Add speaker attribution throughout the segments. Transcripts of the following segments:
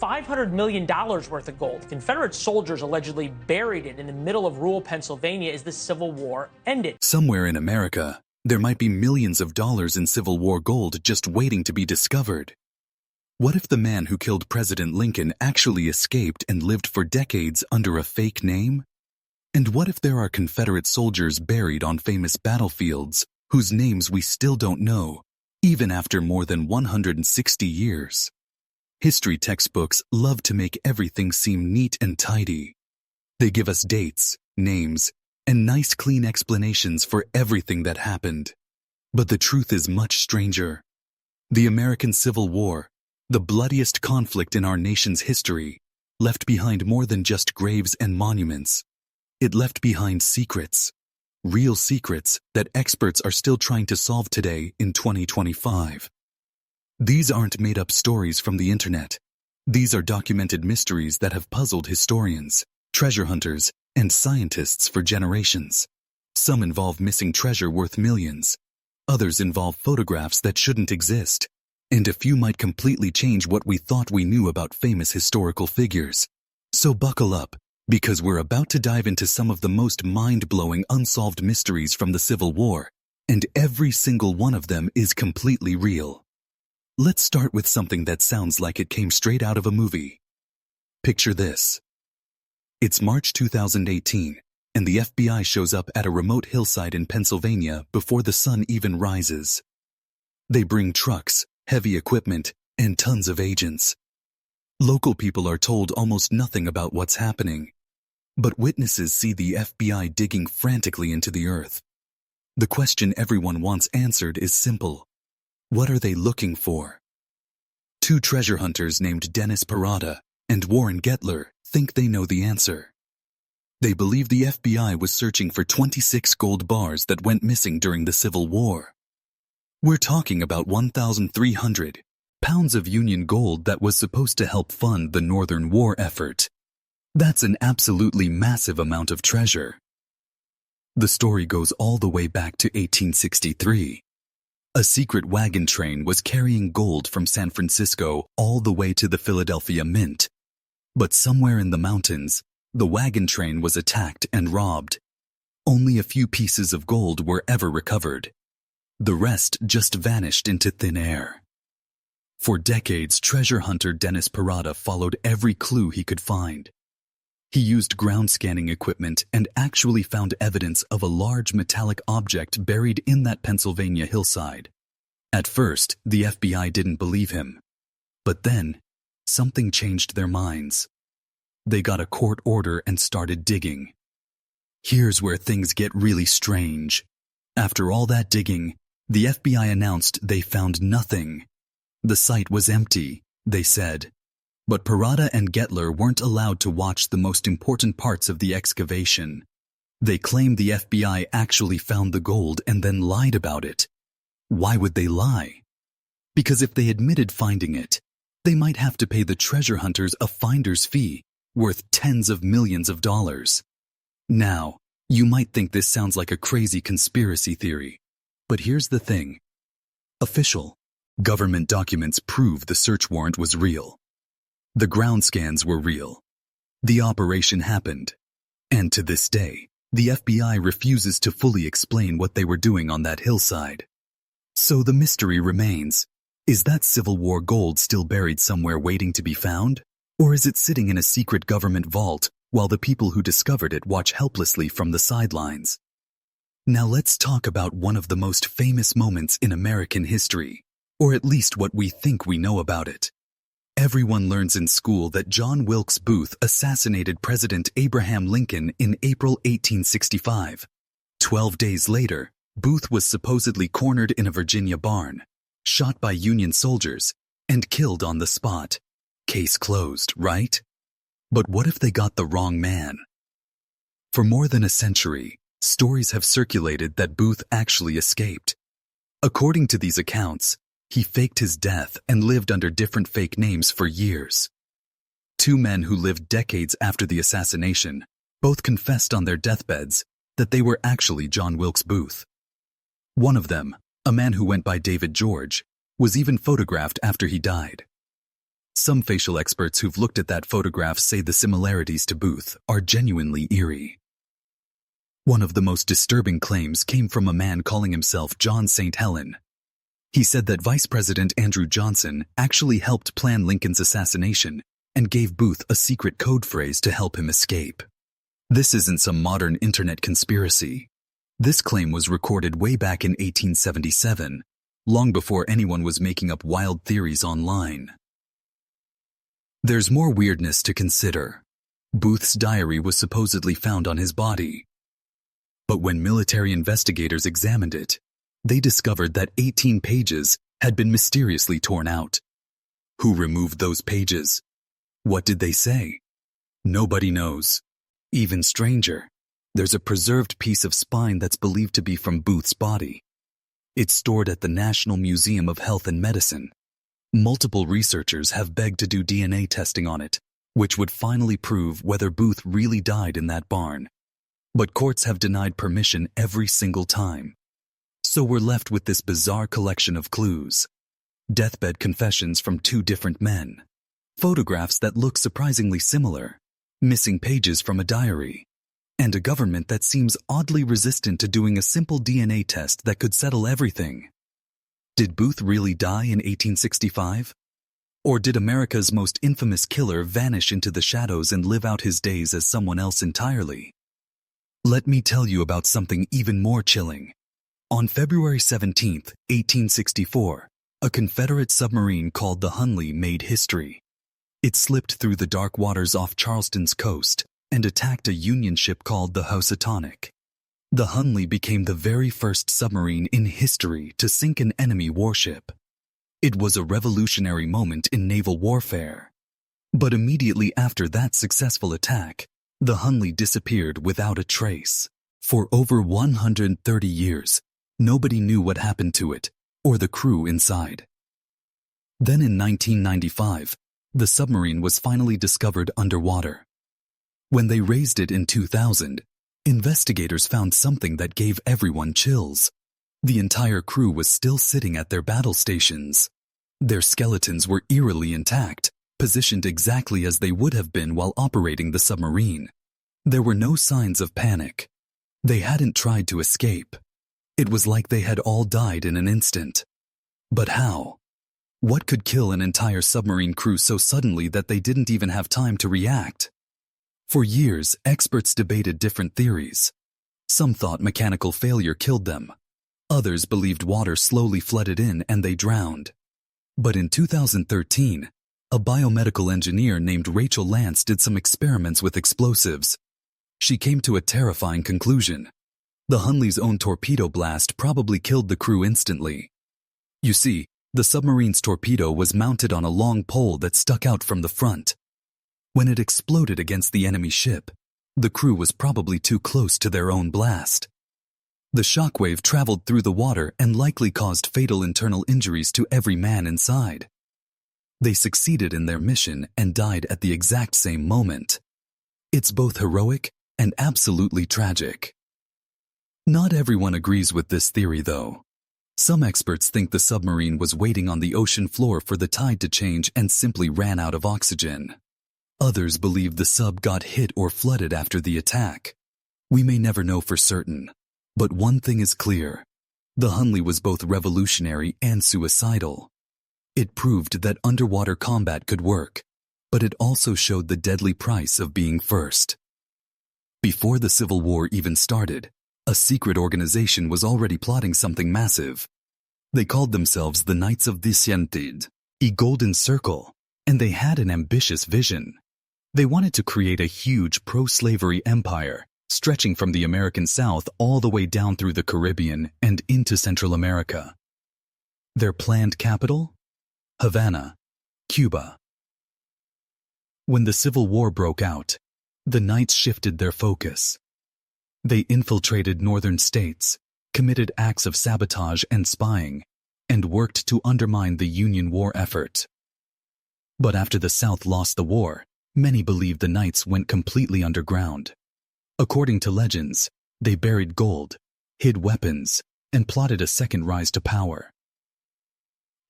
Speaker 1: $500 million worth of gold. Confederate soldiers allegedly buried it in the middle of rural Pennsylvania as the Civil War ended.
Speaker 2: Somewhere in America, there might be millions of dollars in Civil War gold just waiting to be discovered. What if the man who killed President Lincoln actually escaped and lived for decades under a fake name? And what if there are Confederate soldiers buried on famous battlefields whose names we still don't know, even after more than 160 years? History textbooks love to make everything seem neat and tidy. They give us dates, names, and nice clean explanations for everything that happened. But the truth is much stranger. The American Civil War, the bloodiest conflict in our nation's history, left behind more than just graves and monuments. It left behind secrets, real secrets that experts are still trying to solve today in 2025. These aren't made-up stories from the internet. These are documented mysteries that have puzzled historians, treasure hunters, and scientists for generations. Some involve missing treasure worth millions. Others involve photographs that shouldn't exist. And a few might completely change what we thought we knew about famous historical figures. So buckle up, because we're about to dive into some of the most mind-blowing unsolved mysteries from the Civil War, and every single one of them is completely real. Let's start with something that sounds like it came straight out of a movie. Picture this. It's March 2018, and the FBI shows up at a remote hillside in Pennsylvania before the sun even rises. They bring trucks, heavy equipment, and tons of agents. Local people are told almost nothing about what's happening, but witnesses see the FBI digging frantically into the earth. The question everyone wants answered is simple. What are they looking for? Two treasure hunters named Dennis Parada and Warren Gettler think they know the answer. They believe the FBI was searching for 26 gold bars that went missing during the Civil War. We're talking about 1,300 pounds of Union gold that was supposed to help fund the Northern War effort. That's an absolutely massive amount of treasure. The story goes all the way back to 1863. A secret wagon train was carrying gold from San Francisco all the way to the Philadelphia Mint. But somewhere in the mountains, the wagon train was attacked and robbed. Only a few pieces of gold were ever recovered. The rest just vanished into thin air. For decades, treasure hunter Dennis Parada followed every clue he could find. He used ground scanning equipment and actually found evidence of a large metallic object buried in that Pennsylvania hillside. At first, the FBI didn't believe him. But then, something changed their minds. They got a court order and started digging. Here's where things get really strange. After all that digging, the FBI announced they found nothing. The site was empty, they said. But Parada and Gettler weren't allowed to watch the most important parts of the excavation. They claimed the FBI actually found the gold and then lied about it. Why would they lie? Because if they admitted finding it, they might have to pay the treasure hunters a finder's fee worth tens of millions of dollars. Now, you might think this sounds like a crazy conspiracy theory. But here's the thing. Official, government documents prove the search warrant was real. The ground scans were real. The operation happened. And to this day, the FBI refuses to fully explain what they were doing on that hillside. So the mystery remains. Is that Civil War gold still buried somewhere waiting to be found? Or is it sitting in a secret government vault while the people who discovered it watch helplessly from the sidelines? Now let's talk about one of the most famous moments in American history, or at least what we think we know about it. Everyone learns in school that John Wilkes Booth assassinated President Abraham Lincoln in April 1865. 12 days later, Booth was supposedly cornered in a Virginia barn, shot by Union soldiers, and killed on the spot. Case closed, right? But what if they got the wrong man? For more than a century, stories have circulated that Booth actually escaped. According to these accounts, he faked his death and lived under different fake names for years. Two men who lived decades after the assassination both confessed on their deathbeds that they were actually John Wilkes Booth. One of them, a man who went by David George, was even photographed after he died. Some facial experts who've looked at that photograph say the similarities to Booth are genuinely eerie. One of the most disturbing claims came from a man calling himself John St. Helen. He said that Vice President Andrew Johnson actually helped plan Lincoln's assassination and gave Booth a secret code phrase to help him escape. This isn't some modern internet conspiracy. This claim was recorded way back in 1877, long before anyone was making up wild theories online. There's more weirdness to consider. Booth's diary was supposedly found on his body. But when military investigators examined it, they discovered that 18 pages had been mysteriously torn out. Who removed those pages? What did they say? Nobody knows. Even stranger, there's a preserved piece of spine that's believed to be from Booth's body. It's stored at the National Museum of Health and Medicine. Multiple researchers have begged to do DNA testing on it, which would finally prove whether Booth really died in that barn. But courts have denied permission every single time. So we're left with this bizarre collection of clues. Deathbed confessions from two different men. Photographs that look surprisingly similar. Missing pages from a diary. And a government that seems oddly resistant to doing a simple DNA test that could settle everything. Did Booth really die in 1865? Or did America's most infamous killer vanish into the shadows and live out his days as someone else entirely? Let me tell you about something even more chilling. On February 17, 1864, a Confederate submarine called the Hunley made history. It slipped through the dark waters off Charleston's coast and attacked a Union ship called the Housatonic. The Hunley became the very first submarine in history to sink an enemy warship. It was a revolutionary moment in naval warfare. But immediately after that successful attack, the Hunley disappeared without a trace. For over 130 years, nobody knew what happened to it or the crew inside. Then in 1995, the submarine was finally discovered underwater. When they raised it in 2000, investigators found something that gave everyone chills. The entire crew was still sitting at their battle stations. Their skeletons were eerily intact, positioned exactly as they would have been while operating the submarine. There were no signs of panic. They hadn't tried to escape. It was like they had all died in an instant. But how? What could kill an entire submarine crew so suddenly that they didn't even have time to react? For years, experts debated different theories. Some thought mechanical failure killed them. Others believed water slowly flooded in and they drowned. But in 2013, a biomedical engineer named Rachel Lance did some experiments with explosives. She came to a terrifying conclusion. The Hunley's own torpedo blast probably killed the crew instantly. You see, the submarine's torpedo was mounted on a long pole that stuck out from the front. When it exploded against the enemy ship, the crew was probably too close to their own blast. The shockwave traveled through the water and likely caused fatal internal injuries to every man inside. They succeeded in their mission and died at the exact same moment. It's both heroic and absolutely tragic. Not everyone agrees with this theory, though. Some experts think the submarine was waiting on the ocean floor for the tide to change and simply ran out of oxygen. Others believe the sub got hit or flooded after the attack. We may never know for certain, but one thing is clear. The Hunley was both revolutionary and suicidal. It proved that underwater combat could work, but it also showed the deadly price of being first. Before the Civil War even started, a secret organization was already plotting something massive. They called themselves the Knights of the Scientid, a golden circle, and they had an ambitious vision. They wanted to create a huge pro-slavery empire, stretching from the American South all the way down through the Caribbean and into Central America. Their planned capital? Havana, Cuba. When the Civil War broke out, the Knights shifted their focus. They infiltrated northern states, committed acts of sabotage and spying, and worked to undermine the Union war effort. But after the South lost the war, many believe the Knights went completely underground. According to legends, they buried gold, hid weapons, and plotted a second rise to power.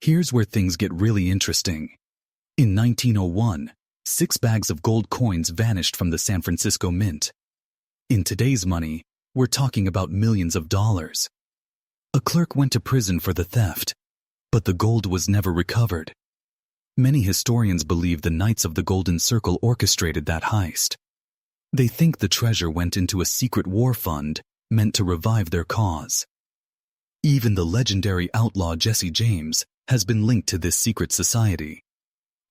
Speaker 2: Here's where things get really interesting. In 1901, 6 bags of gold coins vanished from the San Francisco Mint. In today's money, we're talking about millions of dollars. A clerk went to prison for the theft, but the gold was never recovered. Many historians believe the Knights of the Golden Circle orchestrated that heist. They think the treasure went into a secret war fund meant to revive their cause. Even the legendary outlaw Jesse James has been linked to this secret society.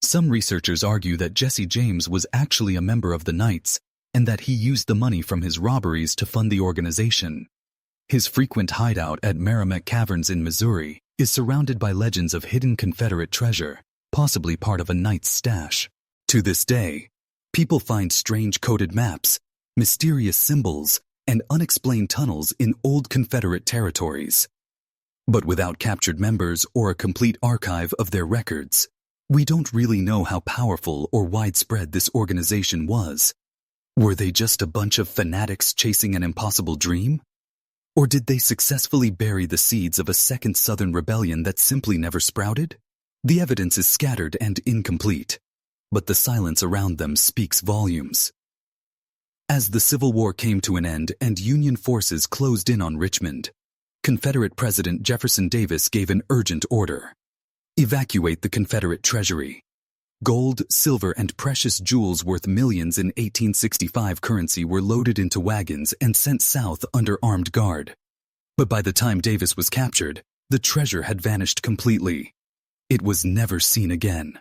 Speaker 2: Some researchers argue that Jesse James was actually a member of the Knights and that he used the money from his robberies to fund the organization. His frequent hideout at Merrimack Caverns in Missouri is surrounded by legends of hidden Confederate treasure, possibly part of a Knight's stash. To this day, people find strange coded maps, mysterious symbols, and unexplained tunnels in old Confederate territories. But without captured members or a complete archive of their records, we don't really know how powerful or widespread this organization was. Were they just a bunch of fanatics chasing an impossible dream? Or did they successfully bury the seeds of a second Southern rebellion that simply never sprouted? The evidence is scattered and incomplete, but the silence around them speaks volumes. As the Civil War came to an end and Union forces closed in on Richmond, Confederate President Jefferson Davis gave an urgent order: evacuate the Confederate treasury. Gold, silver, and precious jewels worth millions in 1865 currency were loaded into wagons and sent south under armed guard. But by the time Davis was captured, the treasure had vanished completely. It was never seen again.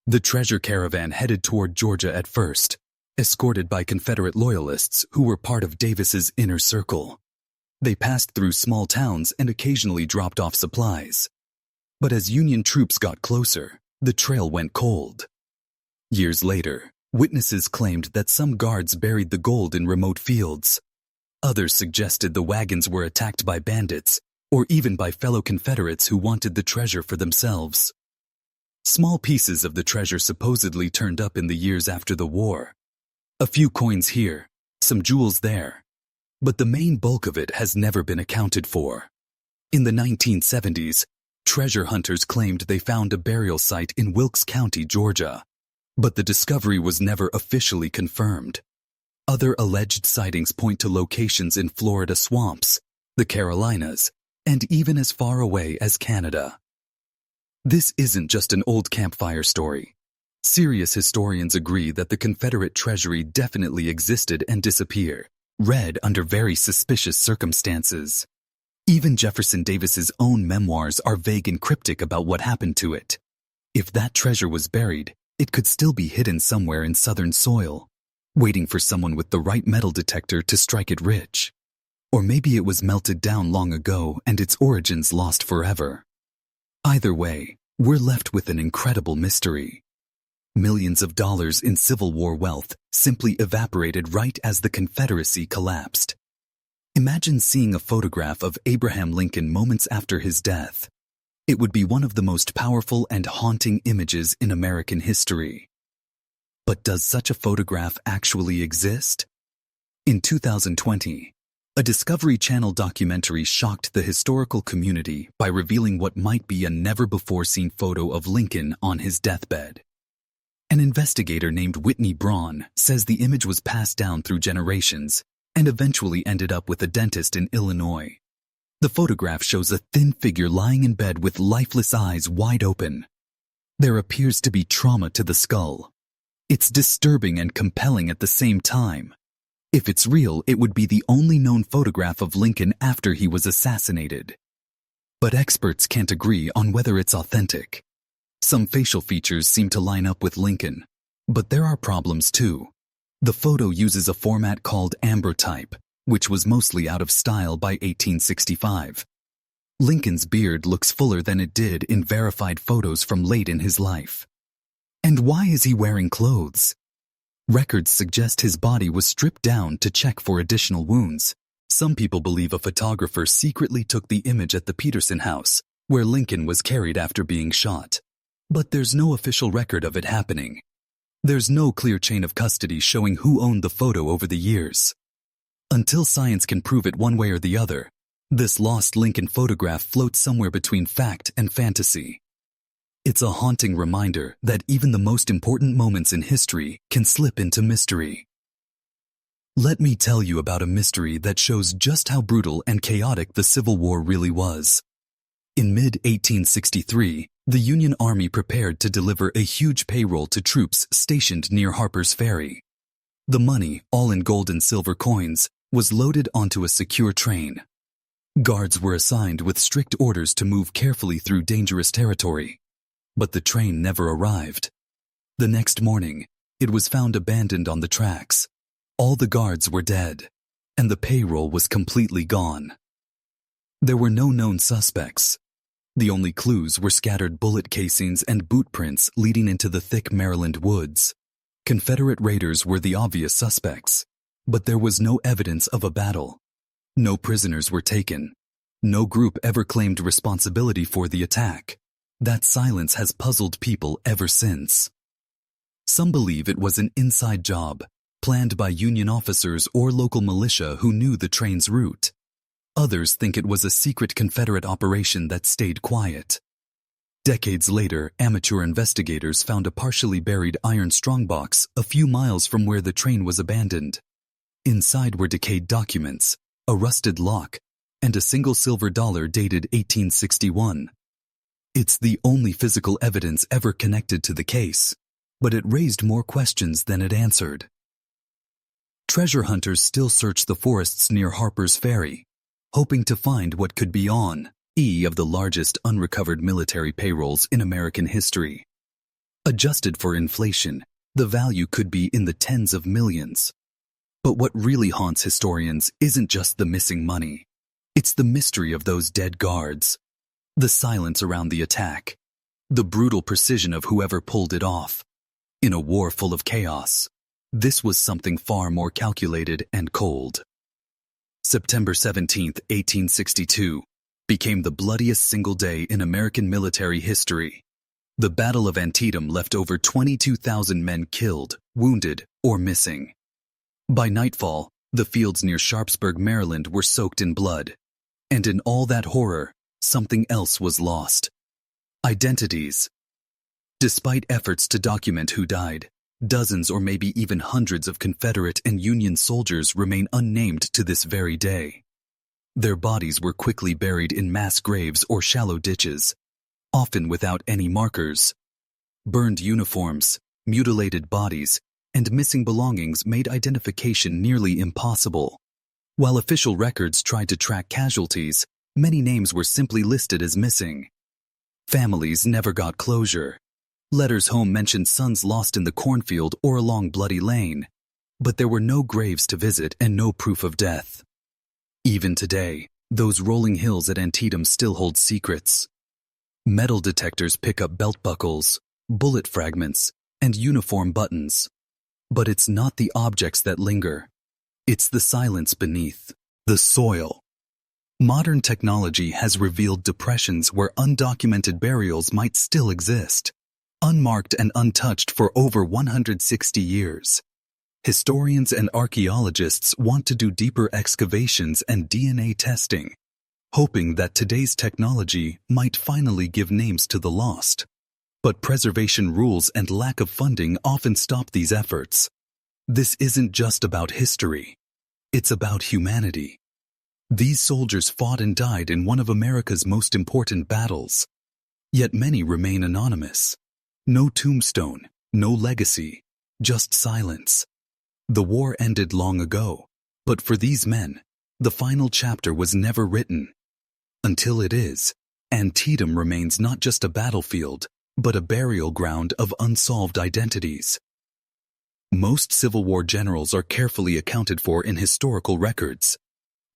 Speaker 2: The treasure caravan headed toward Georgia at first, escorted by Confederate loyalists who were part of Davis's inner circle. They passed through small towns and occasionally dropped off supplies. But as Union troops got closer, the trail went cold. Years later, witnesses claimed that some guards buried the gold in remote fields. Others suggested the wagons were attacked by bandits, or even by fellow Confederates who wanted the treasure for themselves. Small pieces of the treasure supposedly turned up in the years after the war. A few coins here, some jewels there. But the main bulk of it has never been accounted for. In the 1970s, treasure hunters claimed they found a burial site in Wilkes County, Georgia, but the discovery was never officially confirmed. Other alleged sightings point to locations in Florida swamps, the Carolinas, and even as far away as Canada. This isn't just an old campfire story. Serious historians agree that the Confederate treasury definitely existed and disappeared, read under very suspicious circumstances. Even Jefferson Davis's own memoirs are vague and cryptic about what happened to it. If that treasure was buried, it could still be hidden somewhere in Southern soil, waiting for someone with the right metal detector to strike it rich. Or maybe it was melted down long ago and its origins lost forever. Either way, we're left with an incredible mystery. Millions of dollars in Civil War wealth simply evaporated right as the Confederacy collapsed. Imagine seeing a photograph of Abraham Lincoln moments after his death. It would be one of the most powerful and haunting images in American history. But does such a photograph actually exist? In 2020, a Discovery Channel documentary shocked the historical community by revealing what might be a never-before-seen photo of Lincoln on his deathbed. An investigator named Whitney Braun says the image was passed down through generations and eventually ended up with a dentist in Illinois. The photograph shows a thin figure lying in bed with lifeless eyes wide open. There appears to be trauma to the skull. It's disturbing and compelling at the same time. If it's real, it would be the only known photograph of Lincoln after he was assassinated. But experts can't agree on whether it's authentic. Some facial features seem to line up with Lincoln, but there are problems too. The photo uses a format called ambrotype, which was mostly out of style by 1865. Lincoln's beard looks fuller than it did in verified photos from late in his life. And why is he wearing clothes? Records suggest his body was stripped down to check for additional wounds. Some people believe a photographer secretly took the image at the Peterson house, where Lincoln was carried after being shot. But there's no official record of it happening. There's no clear chain of custody showing who owned the photo over the years. Until science can prove it one way or the other, this lost Lincoln photograph floats somewhere between fact and fantasy. It's a haunting reminder that even the most important moments in history can slip into mystery. Let me tell you about a mystery that shows just how brutal and chaotic the Civil War really was. In mid-1863, the Union Army prepared to deliver a huge payroll to troops stationed near Harper's Ferry. The money, all in gold and silver coins, was loaded onto a secure train. Guards were assigned with strict orders to move carefully through dangerous territory. But the train never arrived. The next morning, it was found abandoned on the tracks. All the guards were dead, and the payroll was completely gone. There were no known suspects. The only clues were scattered bullet casings and boot prints leading into the thick Maryland woods. Confederate raiders were the obvious suspects, but there was no evidence of a battle. No prisoners were taken. No group ever claimed responsibility for the attack. That silence has puzzled people ever since. Some believe it was an inside job, planned by Union officers or local militia who knew the train's route. Others think it was a secret Confederate operation that stayed quiet. Decades later, amateur investigators found a partially buried iron strongbox a few miles from where the train was abandoned. Inside were decayed documents, a rusted lock, and a single silver dollar dated 1861. It's the only physical evidence ever connected to the case, but it raised more questions than it answered. Treasure hunters still search the forests near Harper's Ferry, hoping to find what could be on of the largest unrecovered military payrolls in American history. Adjusted for inflation, the value could be in the tens of millions. But what really haunts historians isn't just the missing money. It's the mystery of those dead guards. The silence around the attack. The brutal precision of whoever pulled it off. In a war full of chaos, this was something far more calculated and cold. September 17, 1862, became the bloodiest single day in American military history. The Battle of Antietam left over 22,000 men killed, wounded, or missing. By nightfall, the fields near Sharpsburg, Maryland were soaked in blood. And in all that horror, something else was lost. Identities. Despite efforts to document who died, dozens or maybe even hundreds of Confederate and Union soldiers remain unnamed to this very day. Their bodies were quickly buried in mass graves or shallow ditches, often without any markers. Burned uniforms, mutilated bodies, and missing belongings made identification nearly impossible. While official records tried to track casualties, many names were simply listed as missing. Families never got closure. Letters home mentioned sons lost in the cornfield or along Bloody Lane, but there were no graves to visit and no proof of death. Even today, those rolling hills at Antietam still hold secrets. Metal detectors pick up belt buckles, bullet fragments, and uniform buttons. But it's not the objects that linger. It's the silence beneath, the soil. Modern technology has revealed depressions where undocumented burials might still exist, unmarked and untouched for over 160 years. Historians and archaeologists want to do deeper excavations and DNA testing, hoping that today's technology might finally give names to the lost. But preservation rules and lack of funding often stop these efforts. This isn't just about history. It's about humanity. These soldiers fought and died in one of America's most important battles. Yet many remain anonymous. No tombstone, no legacy, just silence. The war ended long ago, but for these men, the final chapter was never written. Until it is, Antietam remains not just a battlefield, but a burial ground of unsolved identities. Most Civil War generals are carefully accounted for in historical records,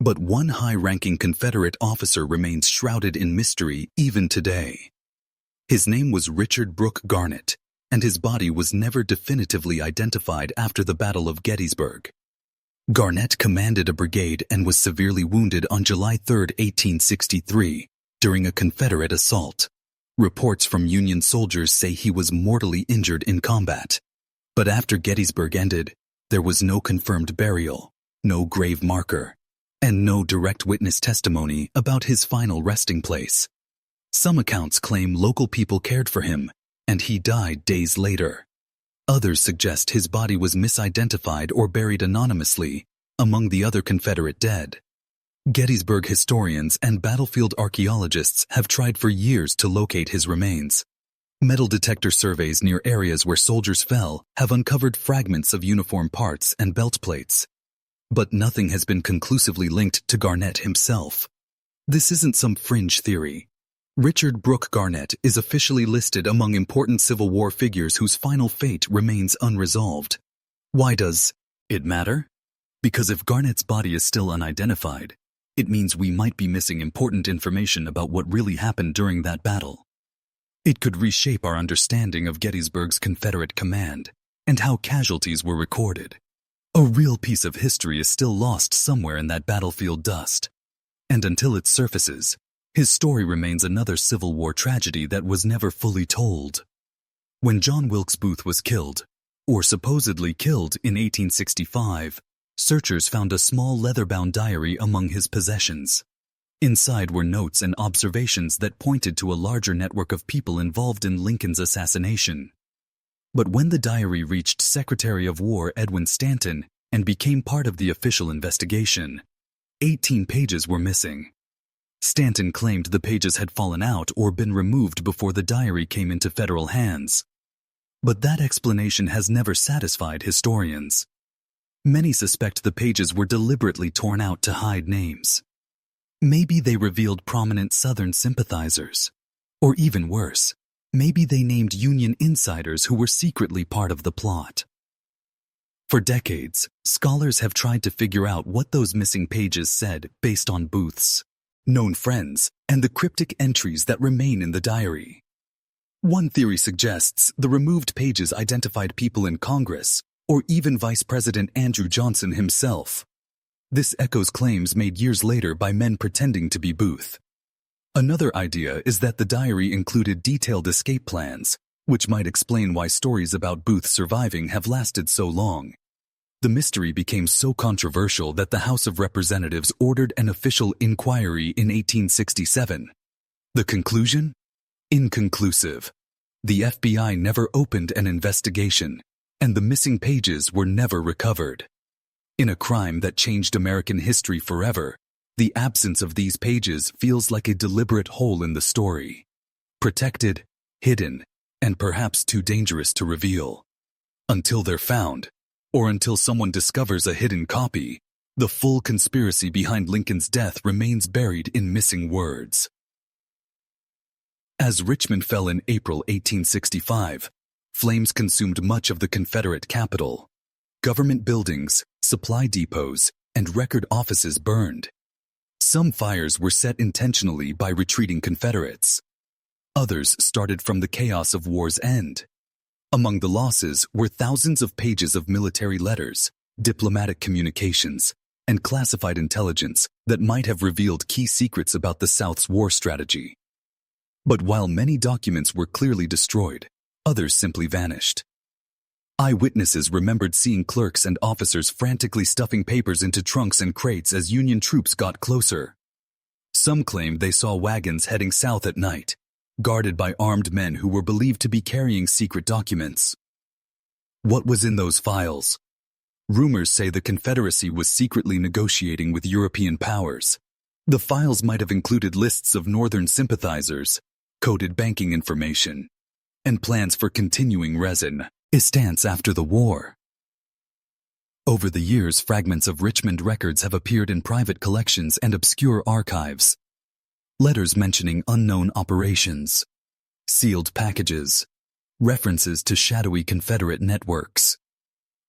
Speaker 2: but one high-ranking Confederate officer remains shrouded in mystery even today. His name was Richard Brooke Garnett, and his body was never definitively identified after the Battle of Gettysburg. Garnett commanded a brigade and was severely wounded on July 3, 1863, during a Confederate assault. Reports from Union soldiers say he was mortally injured in combat. But after Gettysburg ended, there was no confirmed burial, no grave marker, and no direct witness testimony about his final resting place. Some accounts claim local people cared for him, and he died days later. Others suggest his body was misidentified or buried anonymously among the other Confederate dead. Gettysburg historians and battlefield archaeologists have tried for years to locate his remains. Metal detector surveys near areas where soldiers fell have uncovered fragments of uniform parts and belt plates. But nothing has been conclusively linked to Garnett himself. This isn't some fringe theory. Richard Brooke Garnett is officially listed among important Civil War figures whose final fate remains unresolved. Why does it matter? Because if Garnett's body is still unidentified, it means we might be missing important information about what really happened during that battle. It could reshape our understanding of Gettysburg's Confederate command and how casualties were recorded. A real piece of history is still lost somewhere in that battlefield dust. And until it surfaces, his story remains another Civil War tragedy that was never fully told. When John Wilkes Booth was killed, or supposedly killed in 1865, searchers found a small leather-bound diary among his possessions. Inside were notes and observations that pointed to a larger network of people involved in Lincoln's assassination. But when the diary reached Secretary of War Edwin Stanton and became part of the official investigation, 18 pages were missing. Stanton claimed the pages had fallen out or been removed before the diary came into federal hands. But that explanation has never satisfied historians. Many suspect the pages were deliberately torn out to hide names. Maybe they revealed prominent Southern sympathizers. Or even worse, maybe they named Union insiders who were secretly part of the plot. For decades, scholars have tried to figure out what those missing pages said based on Booth's known friends and the cryptic entries that remain in the diary. One theory suggests the removed pages identified people in Congress, or even Vice President Andrew Johnson himself. This echoes claims made years later by men pretending to be Booth. Another idea is that the diary included detailed escape plans, which might explain why stories about Booth surviving have lasted so long. The mystery became so controversial that the House of Representatives ordered an official inquiry in 1867. The conclusion? Inconclusive. The FBI never opened an investigation, and the missing pages were never recovered. In a crime that changed American history forever, the absence of these pages feels like a deliberate hole in the story. Protected, hidden, and perhaps too dangerous to reveal. Until they're found, or until someone discovers a hidden copy, the full conspiracy behind Lincoln's death remains buried in missing words. As Richmond fell in April 1865, flames consumed much of the Confederate capital. Government buildings, supply depots, and record offices burned. Some fires were set intentionally by retreating Confederates. Others started from the chaos of war's end. Among the losses were thousands of pages of military letters, diplomatic communications, and classified intelligence that might have revealed key secrets about the South's war strategy. But while many documents were clearly destroyed, others simply vanished. Eyewitnesses remembered seeing clerks and officers frantically stuffing papers into trunks and crates as Union troops got closer. Some claimed they saw wagons heading south at night, guarded by armed men who were believed to be carrying secret documents. What was in those files? Rumors say the Confederacy was secretly negotiating with European powers. The files might have included lists of Northern sympathizers, coded banking information, and plans for continuing resistance after the war. Over the years, fragments of Richmond records have appeared in private collections and obscure archives. Letters mentioning unknown operations, sealed packages, references to shadowy Confederate networks.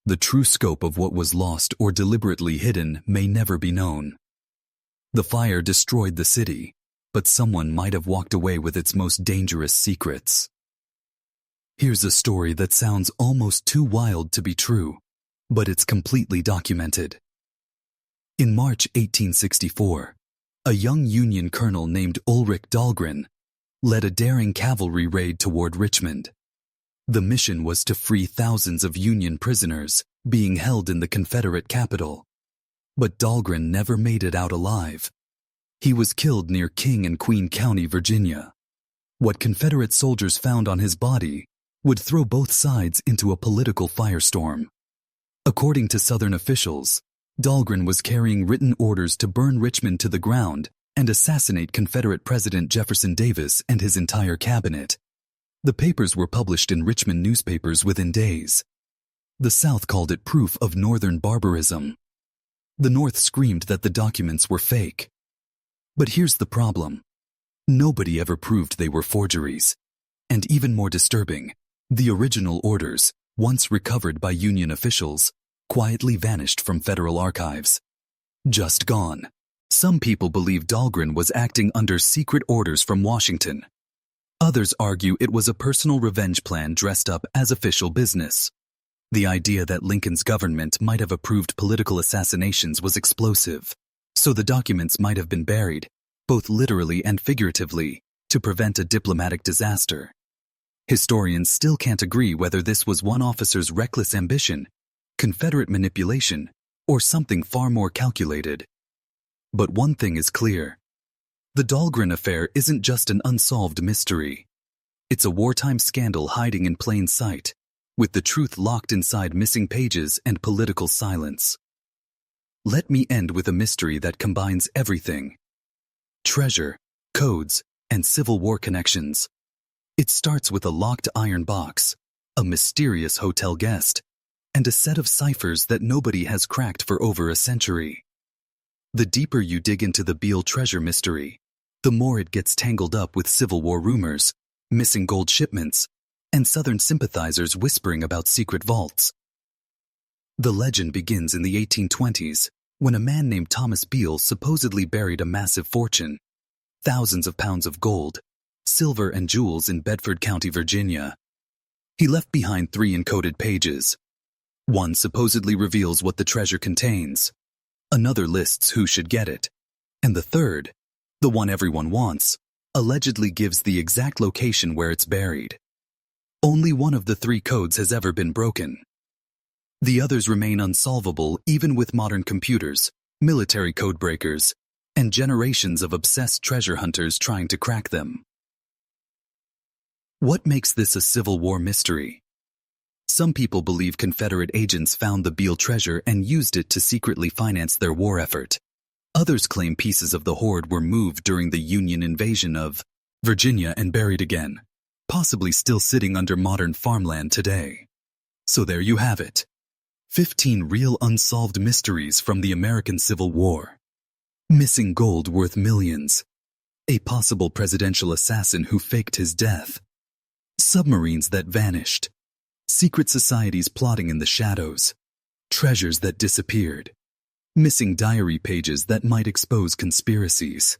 Speaker 2: The true scope of what was lost or deliberately hidden may never be known. The fire destroyed the city, but someone might have walked away with its most dangerous secrets. Here's a story that sounds almost too wild to be true, but it's completely documented. In March 1864, a young Union colonel named Ulrich Dahlgren led a daring cavalry raid toward Richmond. The mission was to free thousands of Union prisoners being held in the Confederate capital. But Dahlgren never made it out alive. He was killed near King and Queen County, Virginia. What Confederate soldiers found on his body would throw both sides into a political firestorm. According to Southern officials, Dahlgren was carrying written orders to burn Richmond to the ground and assassinate Confederate President Jefferson Davis and his entire cabinet. The papers were published in Richmond newspapers within days. The South called it proof of Northern barbarism. The North screamed that the documents were fake. But here's the problem. Nobody ever proved they were forgeries. And even more disturbing, the original orders, once recovered by Union officials, quietly vanished from federal archives. Just gone. Some people believe Dahlgren was acting under secret orders from Washington. Others argue it was a personal revenge plan dressed up as official business. The idea that Lincoln's government might have approved political assassinations was explosive, so the documents might have been buried, both literally and figuratively, to prevent a diplomatic disaster. Historians still can't agree whether this was one officer's reckless ambition, Confederate manipulation, or something far more calculated. But one thing is clear. The Dahlgren affair isn't just an unsolved mystery. It's a wartime scandal hiding in plain sight, with the truth locked inside missing pages and political silence. Let me end with a mystery that combines everything: treasure, codes, and Civil War connections. It starts with a locked iron box, a mysterious hotel guest, and a set of ciphers that nobody has cracked for over a century. The deeper you dig into the Beale treasure mystery, the more it gets tangled up with Civil War rumors, missing gold shipments, and Southern sympathizers whispering about secret vaults. The legend begins in the 1820s, when a man named Thomas Beale supposedly buried a massive fortune, thousands of pounds of gold, silver, and jewels in Bedford County, Virginia. He left behind 3 encoded pages. One supposedly reveals what the treasure contains. Another lists who should get it. And the third, the one everyone wants, allegedly gives the exact location where it's buried. Only one of the 3 codes has ever been broken. The others remain unsolvable even with modern computers, military codebreakers, and generations of obsessed treasure hunters trying to crack them. What makes this a Civil War mystery? Some people believe Confederate agents found the Beale treasure and used it to secretly finance their war effort. Others claim pieces of the hoard were moved during the Union invasion of Virginia and buried again, possibly still sitting under modern farmland today. So there you have it. 15 real unsolved mysteries from the American Civil War. Missing gold worth millions. A possible presidential assassin who faked his death. Submarines that vanished. Secret societies plotting in the shadows. Treasures that disappeared. Missing diary pages that might expose conspiracies.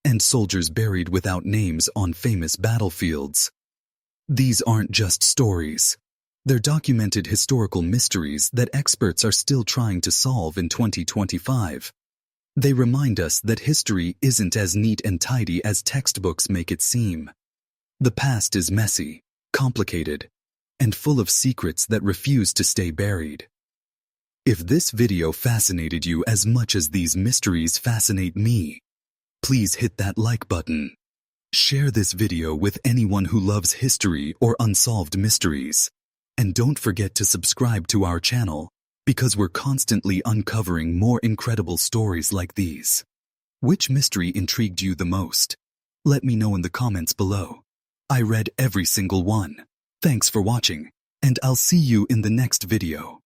Speaker 2: And soldiers buried without names on famous battlefields. These aren't just stories. They're documented historical mysteries that experts are still trying to solve in 2025. They remind us that history isn't as neat and tidy as textbooks make it seem. The past is messy, complicated, and full of secrets that refuse to stay buried. If this video fascinated you as much as these mysteries fascinate me, please hit that like button. Share this video with anyone who loves history or unsolved mysteries. And don't forget to subscribe to our channel, because we're constantly uncovering more incredible stories like these. Which mystery intrigued you the most? Let me know in the comments below. I read every single one. Thanks for watching, and I'll see you in the next video.